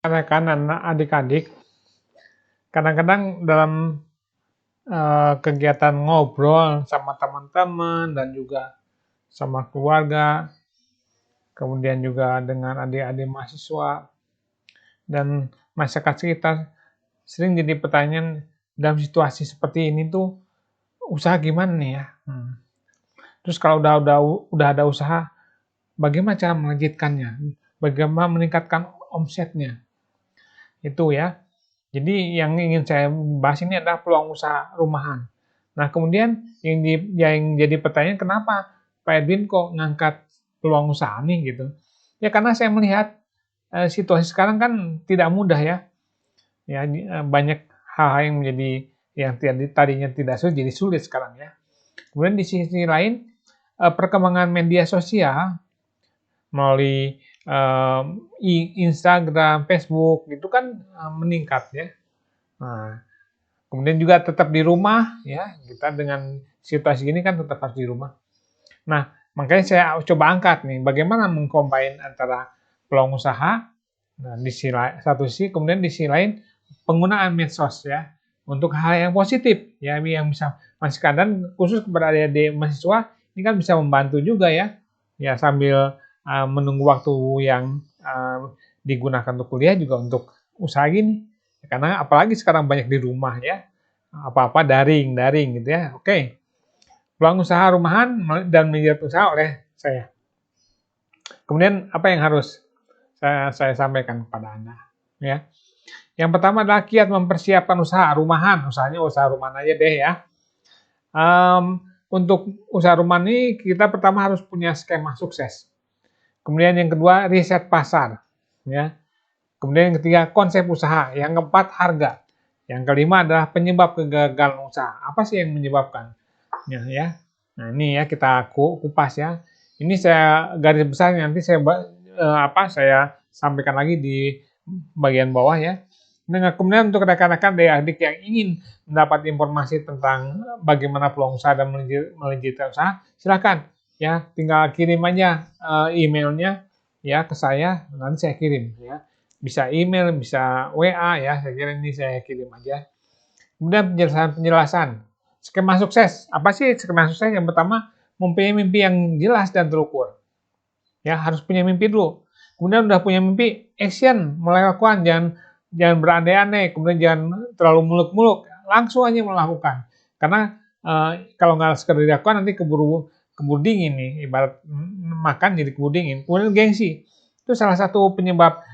Anak-anak, adik-adik, kadang-kadang dalam kegiatan ngobrol sama teman-teman dan juga sama keluarga, kemudian juga dengan adik-adik mahasiswa dan masyarakat sekitar, sering jadi pertanyaan dalam situasi seperti ini tuh usaha gimana nih ya? Terus kalau udah ada usaha, bagaimana cara melanjutkannya? Bagaimana meningkatkan omsetnya? Itu ya. Jadi yang ingin saya bahas ini adalah peluang usaha rumahan. Nah, kemudian yang jadi pertanyaan, kenapa Pak Edwin kok ngangkat peluang usaha nih gitu? Ya karena saya melihat situasi sekarang kan tidak mudah ya. Ya banyak hal-hal yang menjadi yang tadinya tidak sulit jadi sulit sekarang ya. Kemudian di sisi lain perkembangan media sosial melalui Instagram, Facebook itu kan meningkat ya. Nah, kemudian juga tetap di rumah ya, kita dengan situasi ini kan tetap harus di rumah. Nah, makanya saya coba angkat nih, bagaimana mengcombine antara peluang usaha, nah, di satu sisi, kemudian di sisi lain penggunaan medsos ya untuk hal yang positif ya, yang bisa masih kadang khusus kepada adik-adik mahasiswa ini kan bisa membantu juga ya, ya sambil menunggu waktu yang digunakan untuk kuliah juga untuk usaha gini. Karena apalagi sekarang banyak di rumah ya, apa-apa daring gitu ya. Oke, peluang usaha rumahan dan media usaha oleh saya. Kemudian apa yang harus saya sampaikan kepada Anda? Ya, yang pertama adalah kiat mempersiapkan usaha rumahan, usahanya usaha rumahan aja deh ya. Untuk usaha rumahan ini kita pertama harus punya skema sukses. Kemudian yang kedua riset pasar, ya. Kemudian yang ketiga konsep usaha, yang keempat harga, yang kelima adalah penyebab kegagalan usaha. Apa sih yang menyebabkan? Ya. Nah ini ya kita kupas ya. Ini saya garis besar nanti saya sampaikan lagi di bagian bawah ya. Nah, kemudian untuk rekan-rekan adik-adik yang ingin mendapat informasi tentang bagaimana peluang usaha dan melanjutkan usaha, silakan ya tinggal kirim aja emailnya ya ke saya, nanti saya kirim ya. Bisa email, bisa WA ya, saya kira ini saya kirim aja. Kemudian penjelasan skema sukses. Apa sih skema sukses? Yang pertama, mempunyai mimpi yang jelas dan terukur. Ya, harus punya mimpi dulu. Kemudian udah punya mimpi, action, mulai lakukan, jangan berandai-andai, kemudian jangan terlalu muluk-muluk, langsung aja melakukan. Karena kalau nggak sekedar dilakukan nanti keburu dingin nih, ibarat makan jadi keburu dingin. Kemudian gengsi, itu salah satu penyebab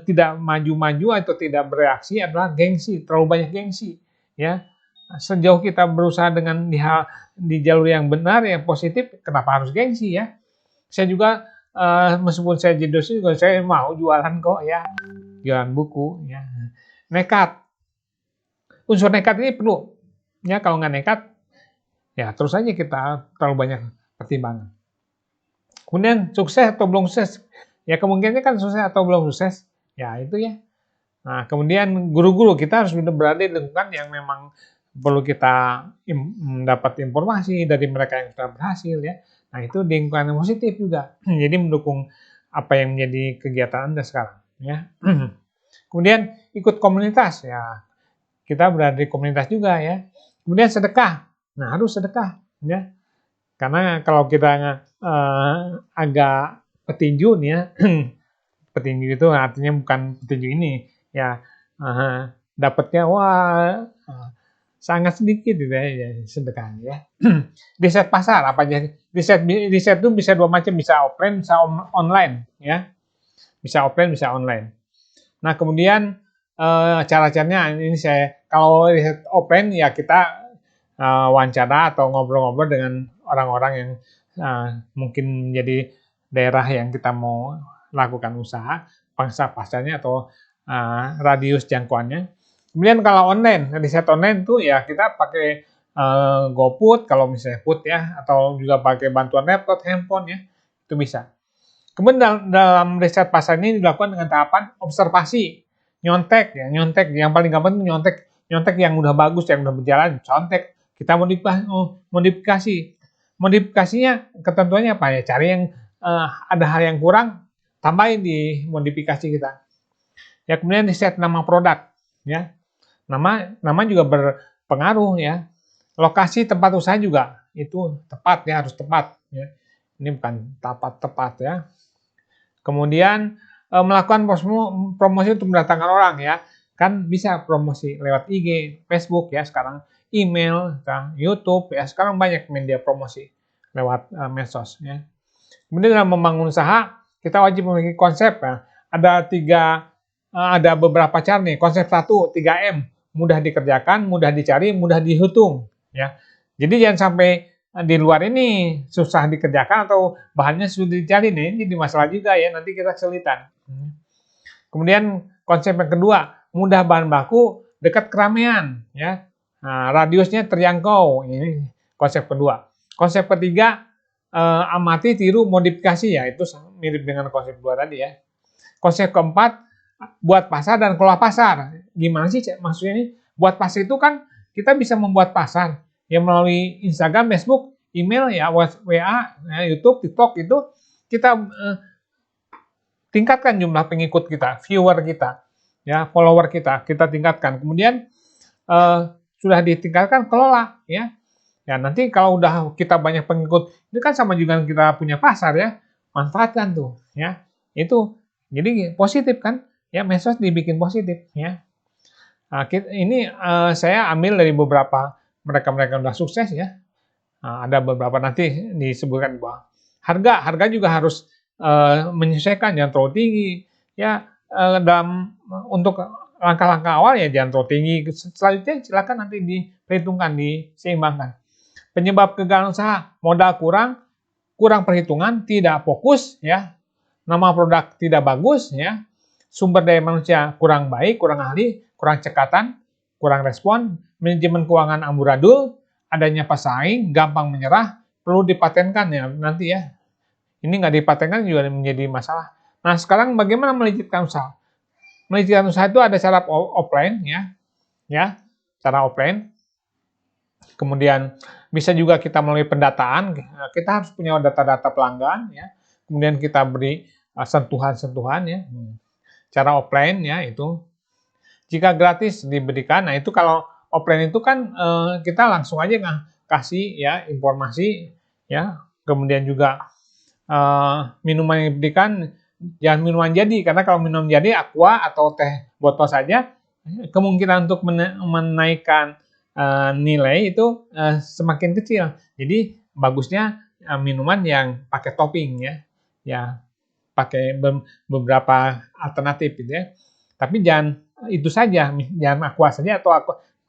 tidak maju-maju atau tidak bereaksi adalah gengsi, terlalu banyak gengsi. Ya, sejauh kita berusaha dengan di jalur yang benar, yang positif, kenapa harus gengsi ya? Saya juga meskipun saya jadi dosen juga saya mau jualan kok ya, jualan buku ya. Nekat, unsur nekat ini perlu ya, kalau nggak nekat ya terus aja kita terlalu banyak pertimbangan. Kemudian sukses atau belum sukses ya, kemungkinannya kan sukses atau belum sukses ya itu ya. Nah kemudian guru-guru kita harus berada di lingkungan yang memang perlu kita mendapat informasi dari mereka yang sudah berhasil ya. Nah itu di lingkungan yang positif juga. Jadi mendukung apa yang menjadi kegiatan Anda sekarang ya. Kemudian ikut komunitas ya. Kita berada di komunitas juga ya. Kemudian sedekah. Nah harus sedekah ya. Karena kalau kita agak petinju nih ya. Petinju itu artinya bukan petinju ini ya. Dapatnya wah sangat sedikit gitu ya sedekah ya. Riset pasar apa aja? Riset itu bisa dua macam, bisa offline, bisa online ya. Bisa offline, bisa online. Nah, kemudian cara-caranya ini kalau riset offline ya kita wawancara atau ngobrol-ngobrol dengan orang-orang yang mungkin menjadi daerah yang kita mau lakukan usaha, pangsa pasarnya atau radius jangkauannya. Kemudian kalau online, riset online tuh ya kita pakai GoFood kalau misalnya food ya, atau juga pakai bantuan laptop, handphone ya, itu bisa. Kemudian dalam riset pasar ini dilakukan dengan tahapan observasi, nyontek ya, nyontek yang paling gampang itu nyontek yang udah bagus, yang udah berjalan, contek, kita modifikasi. Modifikasinya ketentuannya apa ya? Cari yang ada hal yang kurang, tambahin di modifikasi kita. Ya, kemudian di set nama produk, ya. Nama juga berpengaruh ya. Lokasi tempat usaha juga itu tepat ya, harus tepat ya. Ini bukan tepat ya. Kemudian melakukan promosi untuk mendatangkan orang ya. Kan bisa promosi lewat IG, Facebook ya sekarang, email, YouTube ya. Sekarang banyak media promosi lewat medsos ya. Kemudian dalam membangun usaha, kita wajib memiliki konsep ya. Ada beberapa cara nih. Konsep 1, 3M. Mudah dikerjakan, mudah dicari, mudah dihitung ya. Jadi jangan sampai di luar ini susah dikerjakan atau bahannya sudah dicari nih, jadi masalah juga ya, nanti kita kesulitan. Kemudian konsep yang kedua, mudah bahan baku, dekat keramaian ya. Nah, radiusnya terjangkau. Ini konsep kedua. Konsep ketiga, amati, tiru, modifikasi ya, itu mirip dengan konsep dua tadi ya. Konsep keempat, buat pasar dan kelola pasar. Gimana sih maksudnya ini? Buat pasar itu kan kita bisa membuat pasar ya melalui Instagram, Facebook, email ya, WA, ya, YouTube, TikTok itu kita tingkatkan jumlah pengikut kita, viewer kita, ya, follower kita tingkatkan. Kemudian sudah ditingkatkan, kelola ya. Ya, nanti kalau udah kita banyak pengikut, ini kan sama juga kita punya pasar ya. Manfaatkan tuh ya. Itu jadi positif kan? Ya, medsos dibikin positif ya. Nah, ini saya ambil dari beberapa mereka-mereka yang sudah sukses ya. Nah, ada beberapa nanti disebutkan bahwa harga juga harus menyesuaikan, jangan terlalu tinggi ya. Untuk langkah-langkah awal ya jangan terlalu tinggi. Selanjutnya silakan nanti diperhitungkan, diseimbangkan. Penyebab kegagalan usaha, modal kurang perhitungan, tidak fokus ya. Nama produk tidak bagus ya. Sumber daya manusia kurang baik, kurang ahli, kurang cekatan, kurang respon, manajemen keuangan amburadul, adanya pesaing, gampang menyerah, perlu dipatenkan ya nanti ya. Ini nggak dipatenkan juga menjadi masalah. Nah, sekarang bagaimana melejitkan usaha? Melejitkan usaha itu ada cara offline ya, cara offline. Kemudian bisa juga kita melalui pendataan. Kita harus punya data-data pelanggan ya. Kemudian kita beri sentuhan-sentuhan ya. Cara offline ya itu. Jika gratis diberikan, nah itu kalau offline itu kan kita langsung aja kasih ya informasi ya. Kemudian juga minuman yang diberikan jangan minuman jadi, karena kalau minuman jadi aqua atau teh botol saja, kemungkinan untuk menaikkan nilai itu semakin kecil. Jadi bagusnya minuman yang pakai topping ya pakai beberapa alternatif gitu ya. Tapi jangan itu saja, jangan aqua saja atau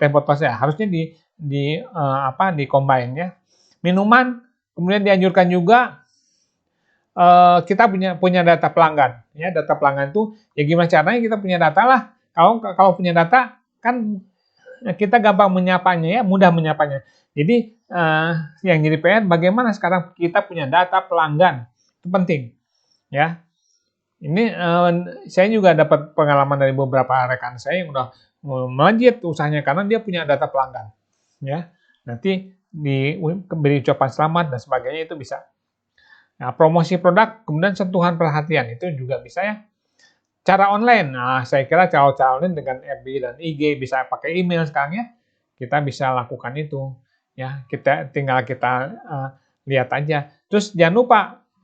teh botol saja. Harusnya di combine ya. Minuman kemudian dianjurkan juga kita punya data pelanggan ya. Data pelanggan itu ya gimana caranya kita punya data lah. Kalau punya data kan kita gampang menyapanya ya, mudah menyapanya. Jadi yang jadi PR bagaimana sekarang kita punya data pelanggan, itu penting ya. Ini saya juga dapat pengalaman dari beberapa rekan saya yang udah melejit usahanya karena dia punya data pelanggan ya. Nanti diberi ucapan selamat dan sebagainya itu bisa. Nah, promosi produk kemudian sentuhan perhatian itu juga bisa ya. Cara online, nah saya kira cara online dengan FB dan IG, bisa pakai email sekarang ya, kita bisa lakukan itu ya. Tinggal kita lihat aja. Terus jangan lupa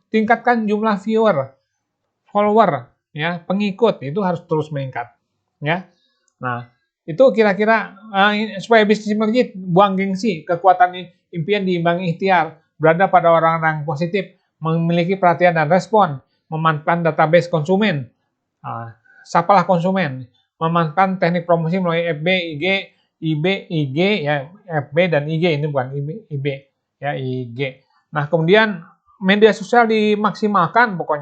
tingkatkan jumlah viewer, follower ya, pengikut itu harus terus meningkat ya. Nah itu kira-kira supaya bisnis melejit, buang gengsi, kekuatan impian diimbangi ikhtiar, berada pada orang-orang positif, memiliki perhatian dan respon, memanfaatkan database konsumen. Sapalah konsumen, memanfaatkan teknik promosi melalui FB, IG ya, FB dan IG, ini bukan IB ya, IG. Nah, kemudian media sosial dimaksimalkan pokoknya.